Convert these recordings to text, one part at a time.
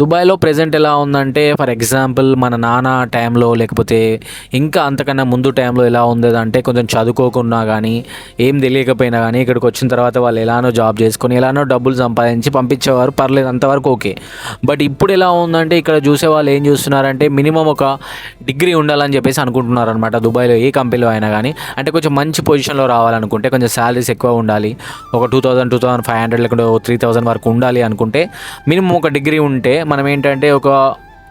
దుబాయ్‌లో ప్రెజెంట్ ఎలా ఉందంటే, ఫర్ ఎగ్జాంపుల్ మన నాన్న టైంలో లేకపోతే ఇంకా అంతకన్నా ముందు టైంలో ఎలా ఉండేదంటే, కొంచెం చదువుకోకున్నా గానీ, ఏం తెలియకపోయినా గానీ, ఇక్కడికొచ్చిన తర్వాత వాళ్ళు ఎలానో జాబ్ చేసుకొని, ఎలానో డబ్బులు సంపాదించి పంపించేవారు. పర్లేదు అంతవరకు ఓకే. బట్ ఇప్పుడు ఎలా ఉందంటే, ఇక్కడ చూసేవాళ్ళు ఏం చూస్తున్నారంటే, మినిమమ్ ఒక డిగ్రీ ఉండాలని చెప్పేసి అనుకుంటున్నారనమాట. దుబాయ్‌లో ఏ కంపెనీలో అయినా గానీ. అంటే కొంచెం మంచి పొజిషన్‌లో రావాలనుకుంటే, కొంచెం సాలరీస్ ఎక్కువ ఉండాలి. ఒక 2000, 2500 లేకుంటే ఓ 3000 వరకు ఉండాలి అనుకుంటే, మినిమమ్ ఒక డిగ్రీ ఉంటే మనం ఏంటంటే ఒక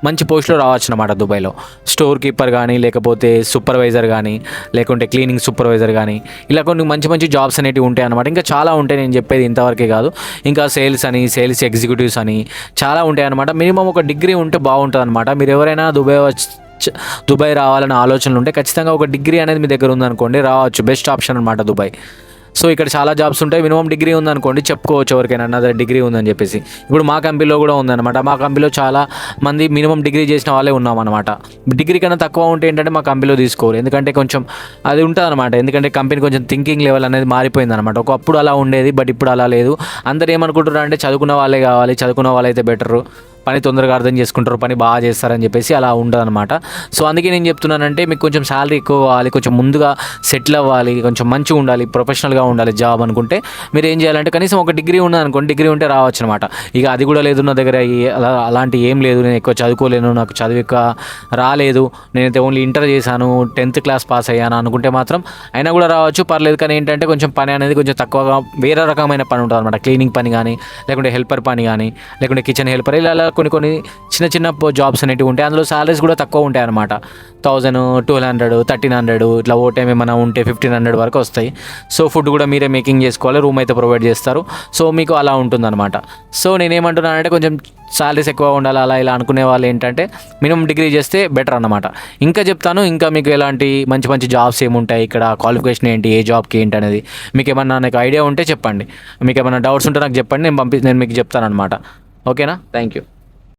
మంచి పోస్ట్‌లో రావచ్చనమాట దుబాయ్‌లో. స్టోర్ కీపర్ గానీ, లేకపోతే సూపర్వైజర్ గానీ, లేకుంటే క్లీనింగ్ సూపర్వైజర్ గానీ, ఇలా కొన్ని మంచి మంచి జాబ్స్ అనేటివి ఉంటాయనమాట. ఇంకా చాలా ఉంటాయి, నేను చెప్పేది ఇంతవరకే కాదు. ఇంకా సేల్స్ అని, సేల్స్ ఎగ్జిక్యూటివ్స్ అని చాలా ఉంటాయనమాట. మినిమమ్ ఒక డిగ్రీ ఉంటే బాగుంటుందనమాట. మీరు ఎవరైనా దుబాయ్ రావాలనే ఆలోచనలు ఉంటే ఖచ్చితంగా ఒక డిగ్రీ అనేది మీ దగ్గర ఉందనుకోండి, రావచ్చు. బెస్ట్ ఆప్షన్ అనమాట దుబాయ్. సో ఇక్కడ చాలా జాబ్స్ ఉంటాయి. మినిమమ్ డిగ్రీ ఉందనుకోండి, చెప్పుకోవచ్చు ఎవరికైనా నా దగ్గర డిగ్రీ ఉందని చెప్పేసి. ఇప్పుడు మా కంపెనీలో కూడా ఉందన్నమాట. మా కంపెనీలో చాలా మంది మినిమమ్ డిగ్రీ చేసిన వాళ్ళే ఉన్నామన్నమాట. డిగ్రీ కన్నా తక్కువ ఉంటే ఏంటంటే మా కంపెనీలో తీసుకోరు. ఎందుకంటే కొంచెం అది ఉంటుందన్నమాట. ఎందుకంటే కంపెనీ కొంచెం థింకింగ్ లెవెల్ అనేది మారిపోయిందన్నమాట. ఒకప్పుడు అలా ఉండేది, బట్ ఇప్పుడు అలా లేదు. అందరూ ఏమనుకుంటారు అంటే చదువుకున్న వాళ్ళే కావాలి, చదువుకున్న వాళ్ళైతే బెటరు, పని తొందరగా అర్థం చేసుకుంటారు, పని బాగా చేస్తారని చెప్పేసి అలా ఉండదన్నమాట. సో అందుకే నేను చెప్తున్నానంటే, మీకు కొంచెం శాలరీ ఎక్కువ కావాలి, కొంచెం ముందుగా సెటిల్ అవ్వాలి, కొంచెం మంచిగా ఉండాలి, ప్రొఫెషనల్గా ఉండాలి జాబ్ అనుకుంటే మీరు ఏం చేయాలంటే కనీసం ఒక డిగ్రీ ఉన్నదనుకోండి, డిగ్రీ ఉంటే రావచ్చు అనమాట. ఇక అది కూడా లేదు నా దగ్గర, అలాంటి ఏం లేదు, నేను ఎక్కువ చదువుకోలేను, నాకు చదువు ఎక్కువ రాలేదు, నేనైతే ఓన్లీ ఇంటర్ చేశాను, 10th క్లాస్ పాస్ అయ్యాను అనుకుంటే మాత్రం అయినా కూడా రావచ్చు, పర్లేదు. కానీ ఏంటంటే కొంచెం పని అనేది కొంచెం తక్కువగా, వేరే రకమైన పని ఉంటుంది అనమాట. క్లీనింగ్ పని కానీ, లేకుంటే హెల్పర్ పని కానీ, లేకుంటే కిచెన్ హెల్పర్, ఇలా కొన్ని చిన్న చిన్న జాబ్స్ అనేవి ఉంటాయి. అందులో సాలరీస్ కూడా తక్కువ ఉంటాయి అనమాట. 1000, 1200, 1300, ఇట్లా ఓ టైం ఏమైనా ఉంటే 1500 వరకు వస్తాయి. సో ఫుడ్ కూడా మీరే మేకింగ్ చేసుకోవాలి, రూమ్ అయితే ప్రొవైడ్ చేస్తారు. సో మీకు అలా ఉంటుందన్నమాట. సో నేనేమంటున్నానంటే కొంచెం సాలరీస్ ఎక్కువ ఉండాలి అలా ఇలా అనుకునే వాళ్ళు ఏంటంటే మినిమం డిగ్రీ చేస్తే బెటర్ అన్నమాట. ఇంకా చెప్తాను, ఇంకా మీకు ఎలాంటి మంచి మంచి జాబ్స్ ఏముంటాయి, ఇక్కడ క్వాలిఫికేషన్ ఏంటి, ఏ జాబ్కి ఏంటి అనేది మీకు ఏమన్నా నాకు ఐడియా ఉంటే చెప్పండి. మీకు ఏమైనా డౌట్స్ ఉంటే నాకు చెప్పండి, నేను మీకు చెప్తాను అనమాట. ఓకేనా? Thank you.